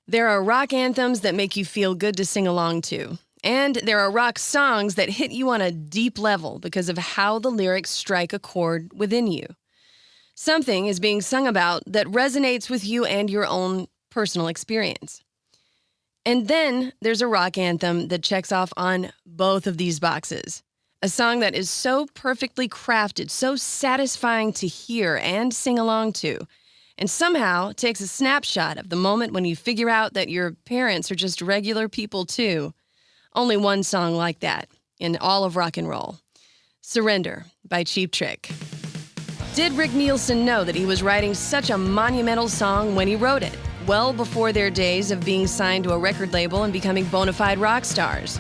There are rock anthems that make you feel good to sing along to. And there are rock songs that hit you on a deep level because of how the lyrics strike a chord within you. Something is being sung about that resonates with you and your own personal experience. And then there's a rock anthem that checks off on both of these boxes. A song that is so perfectly crafted, so satisfying to hear and sing along to, and somehow takes a snapshot of the moment when you figure out that your parents are just regular people too. Only one song like that in all of rock and roll. Surrender by Cheap Trick. Did Rick Nielsen know that he was writing such a monumental song when he wrote it, well before their days of being signed to a record label and becoming bona fide rock stars?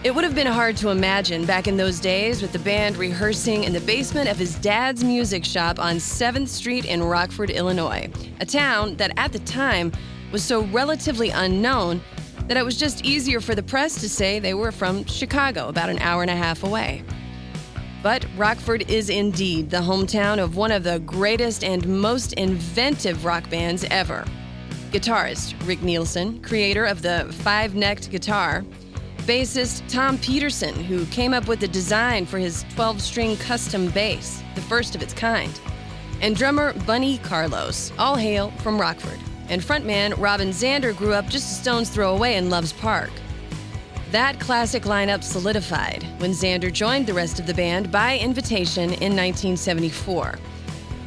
It would have been hard to imagine back in those days with the band rehearsing in the basement of his dad's music shop on 7th Street in Rockford, Illinois, a town that at the time was so relatively unknown that it was just easier for the press to say they were from Chicago, about an hour and a half away. But Rockford is indeed the hometown of one of the greatest and most inventive rock bands ever. Guitarist Rick Nielsen, creator of the five-necked guitar, bassist Tom Peterson, who came up with the design for his 12-string custom bass, the first of its kind, and drummer Bunny Carlos, all hail from Rockford. And frontman Robin Zander grew up just a stone's throw away in Loves Park. That classic lineup solidified when Zander joined the rest of the band by invitation in 1974.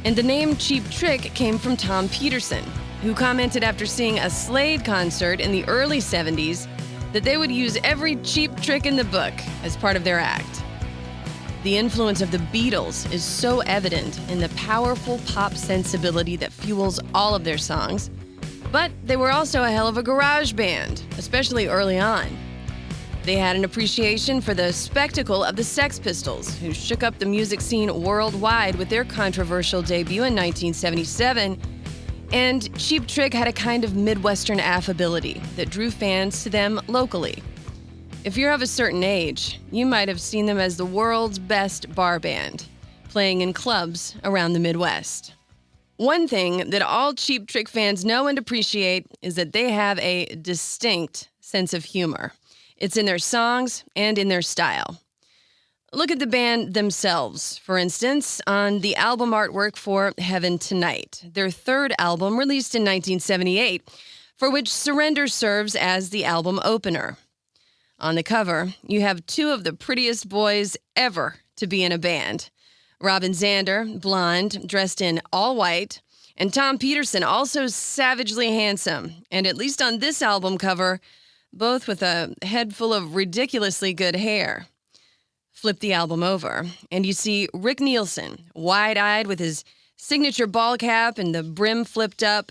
And the name Cheap Trick came from Tom Peterson, who commented after seeing a Slade concert in the early 70s that they would use every cheap trick in the book as part of their act. The influence of the Beatles is so evident in the powerful pop sensibility that fuels all of their songs, but they were also a hell of a garage band, especially early on. They had an appreciation for the spectacle of the Sex Pistols, who shook up the music scene worldwide with their controversial debut in 1977, and Cheap Trick had a kind of midwestern affability that drew fans to them locally. If you're of a certain age, you might have seen them as the world's best bar band, playing in clubs around the Midwest. One thing that all Cheap Trick fans know and appreciate is that they have a distinct sense of humor. It's in their songs and in their style. Look at the band themselves, for instance, on the album artwork for Heaven Tonight, their third album released in 1978, for which Surrender serves as the album opener. On the cover, you have two of the prettiest boys ever to be in a band. Robin Zander, blonde, dressed in all white, and Tom Peterson, also savagely handsome, and at least on this album cover, both with a head full of ridiculously good hair. Flip the album over, and you see Rick Nielsen, wide-eyed with his signature ball cap and the brim flipped up,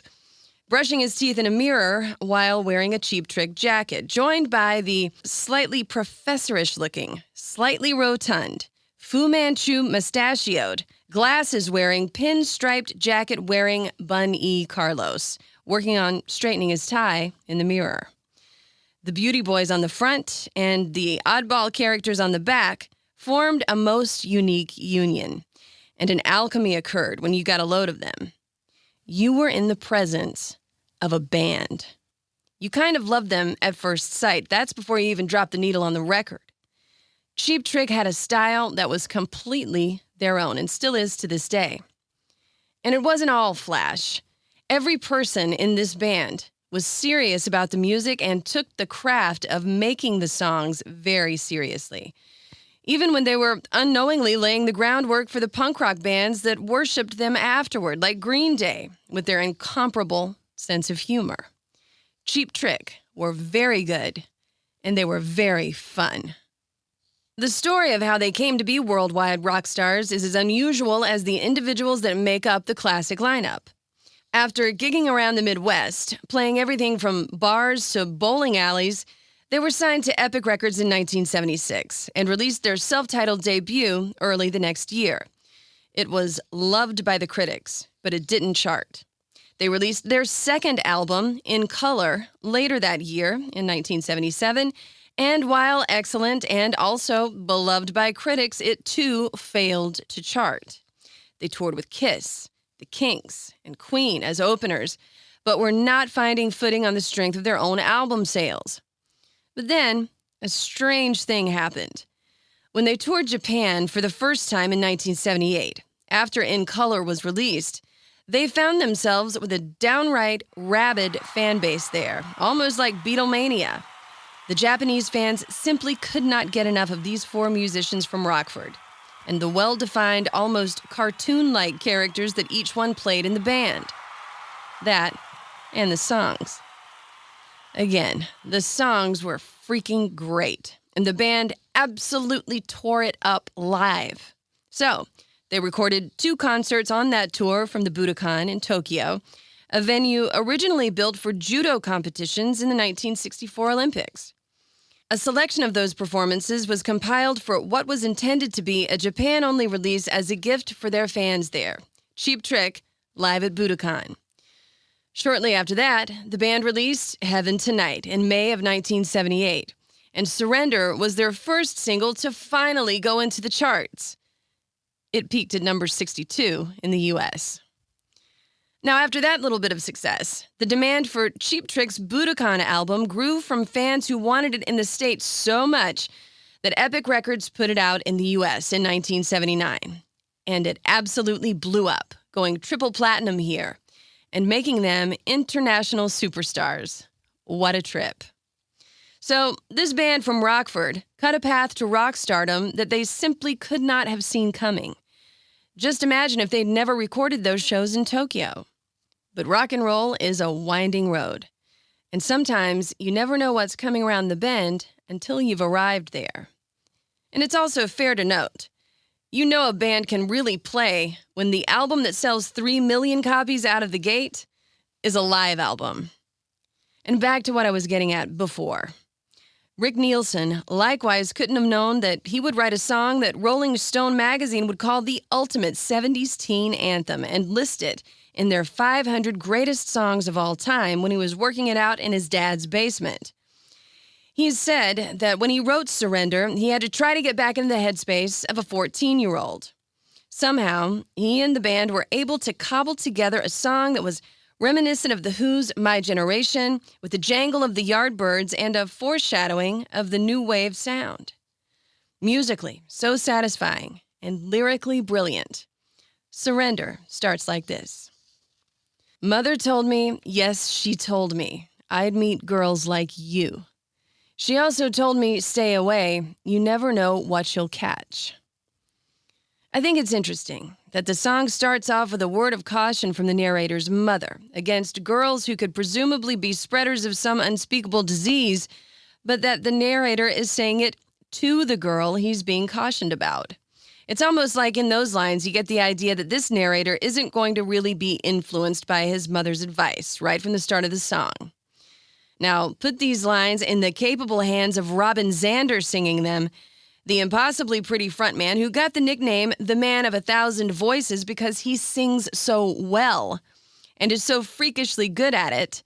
brushing his teeth in a mirror while wearing a Cheap Trick jacket, joined by the slightly professorish-looking, slightly rotund, Fu Manchu mustachioed, glasses-wearing, pin-striped jacket-wearing Bunny Carlos, working on straightening his tie in the mirror. The beauty boys on the front and the oddball characters on the back formed a most unique union, and an alchemy occurred when you got a load of them. You were in the presence of a band. You kind of loved them at first sight. That's before you even dropped the needle on the record. Cheap Trick had a style that was completely their own, and still is to this day. And it wasn't all flash. Every person in this band was serious about the music and took the craft of making the songs very seriously, even when they were unknowingly laying the groundwork for the punk rock bands that worshipped them afterward, like Green Day, with their incomparable sense of humor. Cheap Trick were very good, and they were very fun. The story of how they came to be worldwide rock stars is as unusual as the individuals that make up the classic lineup. After gigging around the Midwest, playing everything from bars to bowling alleys, they were signed to Epic Records in 1976 and released their self-titled debut early the next year. It was loved by the critics, but it didn't chart. They released their second album, In Color, later that year in 1977, and while excellent and also beloved by critics, it too failed to chart. They toured with Kiss, The Kinks, and Queen as openers, but were not finding footing on the strength of their own album sales. But then, a strange thing happened. When they toured Japan for the first time in 1978, after In Color was released, they found themselves with a downright rabid fan base there, almost like Beatlemania. The Japanese fans simply could not get enough of these four musicians from Rockford, and the well-defined, almost cartoon-like characters that each one played in the band. That, and the songs. Again, the songs were freaking great, and the band absolutely tore it up live. So, they recorded 2 concerts on that tour from the Budokan in Tokyo, a venue originally built for judo competitions in the 1964 Olympics. A selection of those performances was compiled for what was intended to be a Japan-only release as a gift for their fans there. Cheap Trick, live at Budokan. Shortly after that, the band released Heaven Tonight in May of 1978, and Surrender was their first single to finally go into the charts. It peaked at number 62 in the U.S. Now, after that little bit of success, the demand for Cheap Trick's Budokan album grew from fans who wanted it in the States so much that Epic Records put it out in the U.S. in 1979. And it absolutely blew up, going triple platinum here, and making them international superstars. What a trip. So, this band from Rockford cut a path to rock stardom that they simply could not have seen coming. Just imagine if they'd never recorded those shows in Tokyo. But rock and roll is a winding road. And sometimes you never know what's coming around the bend until you've arrived there. And it's also fair to note, you know a band can really play when the album that sells 3 million copies out of the gate is a live album. And back to what I was getting at before. Rick Nielsen likewise couldn't have known that he would write a song that Rolling Stone magazine would call the ultimate 70s teen anthem and list it in their 500 greatest songs of all time when he was working it out in his dad's basement. He said that when he wrote Surrender, he had to try to get back into the headspace of a 14-year-old. Somehow, he and the band were able to cobble together a song that was reminiscent of The Who's My Generation, with the jangle of the Yardbirds and a foreshadowing of the new wave sound. Musically, so satisfying, and lyrically brilliant. Surrender starts like this. Mother told me, yes, she told me, I'd meet girls like you. She also told me, stay away, you never know what you'll catch. I think it's interesting that the song starts off with a word of caution from the narrator's mother against girls who could presumably be spreaders of some unspeakable disease, but that the narrator is saying it to the girl he's being cautioned about. It's almost like in those lines you get the idea that this narrator isn't going to really be influenced by his mother's advice right from the start of the song. Now, put these lines in the capable hands of Robin Zander singing them, the impossibly pretty frontman who got the nickname the Man of 1,000 Voices because he sings so well and is so freakishly good at it,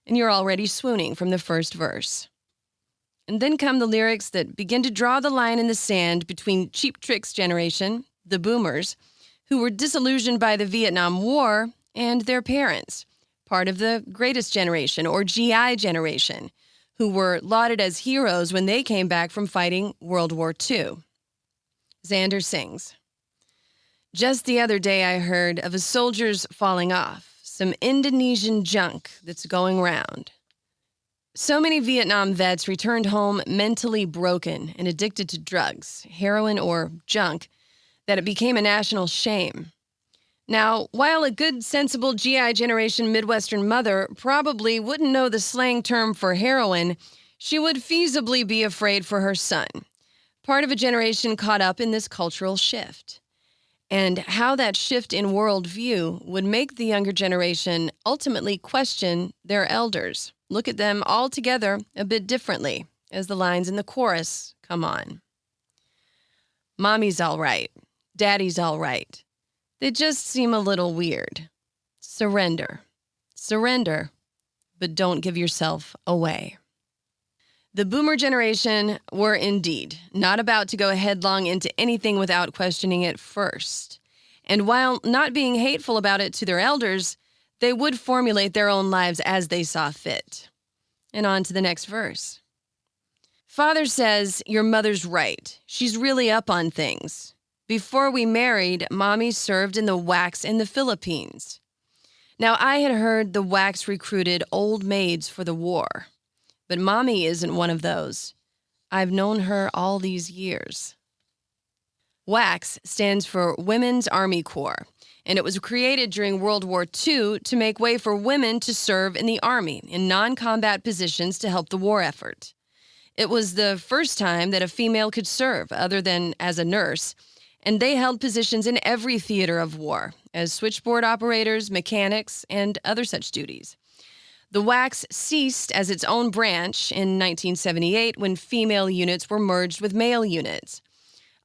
and you're already swooning from the first verse. And then come the lyrics that begin to draw the line in the sand between Cheap Trick's generation, the boomers, who were disillusioned by the Vietnam War, and their parents, part of the Greatest Generation, or GI Generation, who were lauded as heroes when they came back from fighting World War II. Zander sings, just the other day I heard of a soldier's falling off, some Indonesian junk that's going round. So many Vietnam vets returned home mentally broken and addicted to drugs, heroin or junk, that it became a national shame. Now, while a good, sensible GI Generation Midwestern mother probably wouldn't know the slang term for heroin, she would feasibly be afraid for her son, part of a generation caught up in this cultural shift. And how that shift in worldview would make the younger generation ultimately question their elders, look at them all together a bit differently as the lines in the chorus come on. Mommy's all right. Daddy's all right. They just seem a little weird. Surrender. Surrender, but don't give yourself away. The boomer generation were indeed not about to go headlong into anything without questioning it first. And while not being hateful about it to their elders, They would formulate their own lives as they saw fit. And on to the next verse. Father says, your mother's right. She's really up on things. Before we married, Mommy served in the WACs in the Philippines. Now, I had heard the WACs recruited old maids for the war, but Mommy isn't one of those. I've known her all these years. WACs stands for Women's Army Corps, and it was created during World War II to make way for women to serve in the Army in non-combat positions to help the war effort. It was the first time that a female could serve, other than as a nurse, and they held positions in every theater of war, as switchboard operators, mechanics, and other such duties. The WACs ceased as its own branch in 1978 when female units were merged with male units.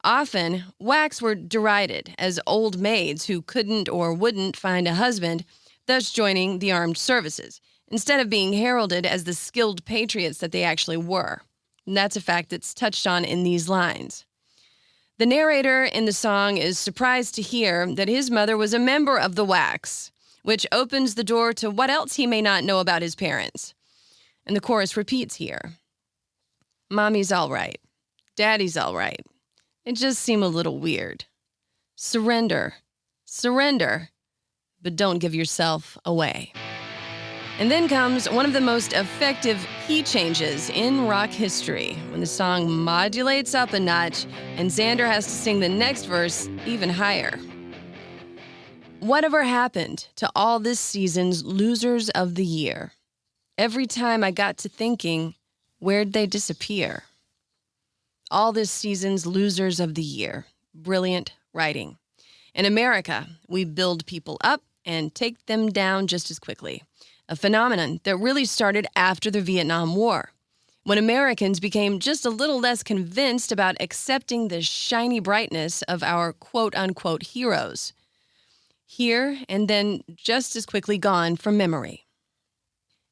Often, WACs were derided as old maids who couldn't or wouldn't find a husband, thus joining the armed services, instead of being heralded as the skilled patriots that they actually were. And that's a fact that's touched on in these lines. The narrator in the song is surprised to hear that his mother was a member of the WACs, which opens the door to what else he may not know about his parents. And the chorus repeats here. Mommy's all right. Daddy's all right. It just seemed a little weird. Surrender, surrender, but don't give yourself away. And then comes one of the most effective key changes in rock history, when the song modulates up a notch and Xander has to sing the next verse even higher. Whatever happened to all this season's losers of the year? Every time I got to thinking, where'd they disappear? All this season's losers of the year. Brilliant writing. In America, we build people up and take them down just as quickly. A phenomenon that really started after the Vietnam War, when Americans became just a little less convinced about accepting the shiny brightness of our quote-unquote heroes. Here and then just as quickly gone from memory.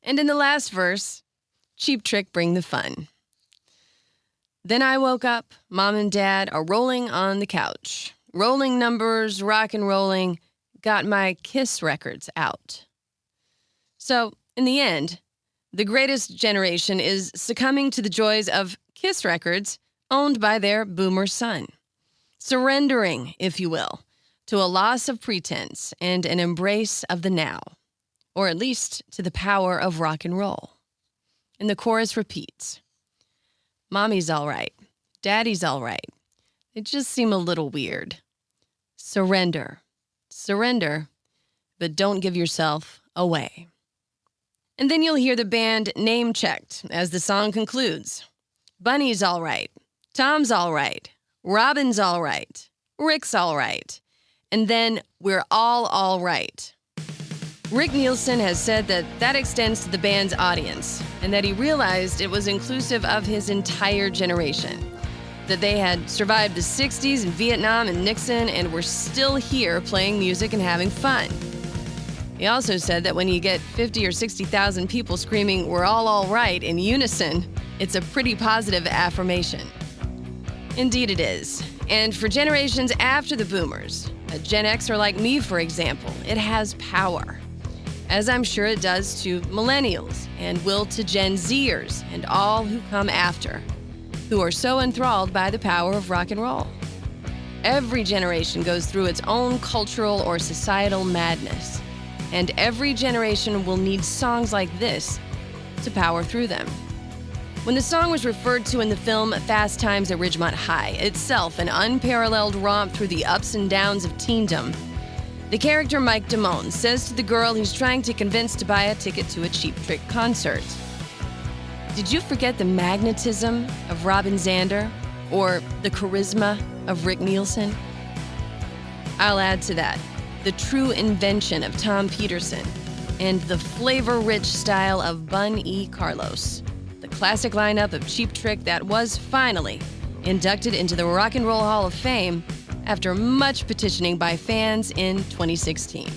And in the last verse, Cheap Trick bring the fun. Then I woke up, Mom and Dad are rolling on the couch. Rolling numbers, rock and rolling, got my Kiss records out. So, in the end, the greatest generation is succumbing to the joys of Kiss records owned by their boomer son. Surrendering, if you will, to a loss of pretense and an embrace of the now, or at least to the power of rock and roll. And the chorus repeats. Mommy's all right. Daddy's all right. It just seemed a little weird. Surrender. Surrender, but don't give yourself away. And then you'll hear the band name-checked as the song concludes. Bunny's all right. Tom's all right. Robin's all right. Rick's all right. And then we're all right. Rick Nielsen has said that extends to the band's audience, and that he realized it was inclusive of his entire generation, that they had survived the 60s and Vietnam and Nixon and were still here playing music and having fun. He also said that when you get 50 or 60,000 people screaming, we're all right in unison, it's a pretty positive affirmation. Indeed it is. And for generations after the boomers, a Gen Xer like me, for example, it has power. As I'm sure it does to millennials and will to Gen Zers and all who come after, who are so enthralled by the power of rock and roll. Every generation goes through its own cultural or societal madness, and every generation will need songs like this to power through them. When the song was referred to in the film Fast Times at Ridgemont High, itself an unparalleled romp through the ups and downs of teendom, the character Mike Damone says to the girl he's trying to convince to buy a ticket to a Cheap Trick concert, "Did you forget the magnetism of Robin Zander or the charisma of Rick Nielsen?" I'll add to that the true invention of Tom Peterson and the flavor-rich style of Bun E. Carlos, the classic lineup of Cheap Trick that was finally inducted into the Rock and Roll Hall of Fame after much petitioning by fans in 2016.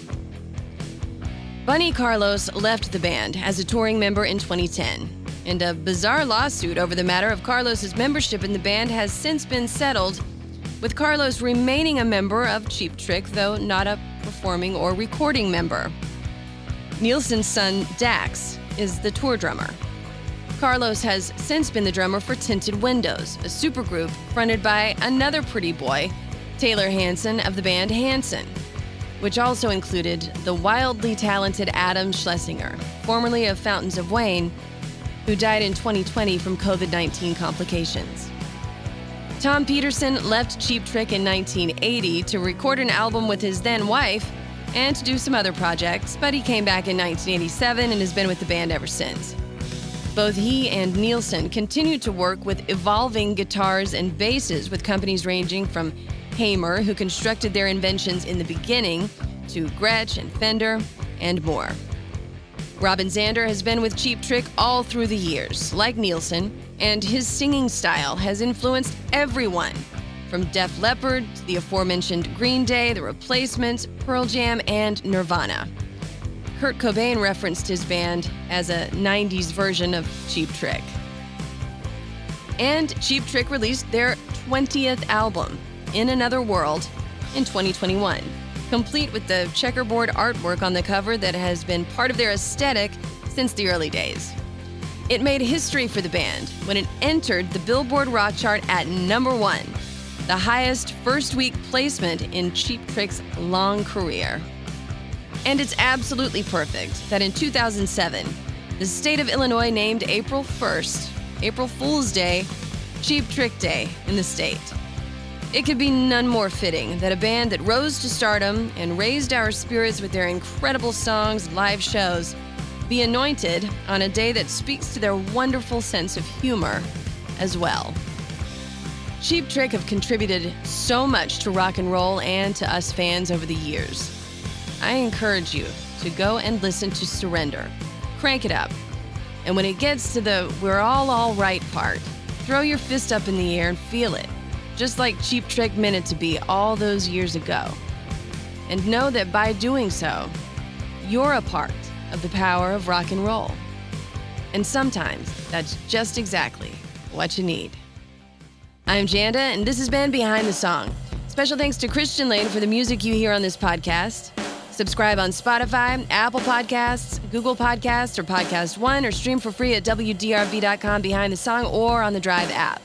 Bunny Carlos left the band as a touring member in 2010, and a bizarre lawsuit over the matter of Carlos's membership in the band has since been settled, with Carlos remaining a member of Cheap Trick, though not a performing or recording member. Nielsen's son, Dax, is the tour drummer. Carlos has since been the drummer for Tinted Windows, a supergroup fronted by another pretty boy, Taylor Hanson of the band Hanson, which also included the wildly talented Adam Schlesinger, formerly of Fountains of Wayne, who died in 2020 from COVID-19 complications. Tom Peterson left Cheap Trick in 1980 to record an album with his then wife and to do some other projects, but he came back in 1987 and has been with the band ever since. Both he and Nielsen continued to work with evolving guitars and basses with companies ranging from Hamer, who constructed their inventions in the beginning, to Gretsch and Fender, and more. Robin Zander has been with Cheap Trick all through the years, like Nielsen, and his singing style has influenced everyone, from Def Leppard to the aforementioned Green Day, The Replacements, Pearl Jam, and Nirvana. Kurt Cobain referenced his band as a 90s version of Cheap Trick. And Cheap Trick released their 20th album, In Another World, in 2021, complete with the checkerboard artwork on the cover that has been part of their aesthetic since the early days. It made history for the band when it entered the Billboard Rock Chart at #1, the highest first-week placement in Cheap Trick's long career. And it's absolutely perfect that in 2007, the state of Illinois named April 1st, April Fool's Day, Cheap Trick Day in the state. It could be none more fitting that a band that rose to stardom and raised our spirits with their incredible songs and live shows be anointed on a day that speaks to their wonderful sense of humor as well. Cheap Trick have contributed so much to rock and roll and to us fans over the years. I encourage you to go and listen to Surrender. Crank it up. And when it gets to the "we're all right" part, throw your fist up in the air and feel it, just like Cheap Trick meant it to be all those years ago. And know that by doing so, you're a part of the power of rock and roll. And sometimes that's just exactly what you need. I'm Janda, and this has been Behind the Song. Special thanks to Christian Lane for the music you hear on this podcast. Subscribe on Spotify, Apple Podcasts, Google Podcasts, or Podcast One, or stream for free at WDRB.com Behind the Song or on the Drive app.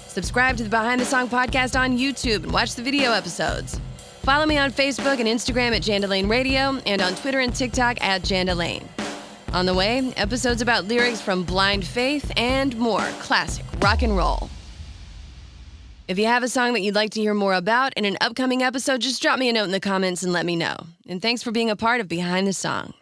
Subscribe to the Behind the Song podcast on YouTube and watch the video episodes. Follow me on Facebook and Instagram at Janda Lane Radio and on Twitter and TikTok at Janda Lane. On the way, episodes about lyrics from Blind Faith and more classic rock and roll. If you have a song that you'd like to hear more about in an upcoming episode, just drop me a note in the comments and let me know. And thanks for being a part of Behind the Song.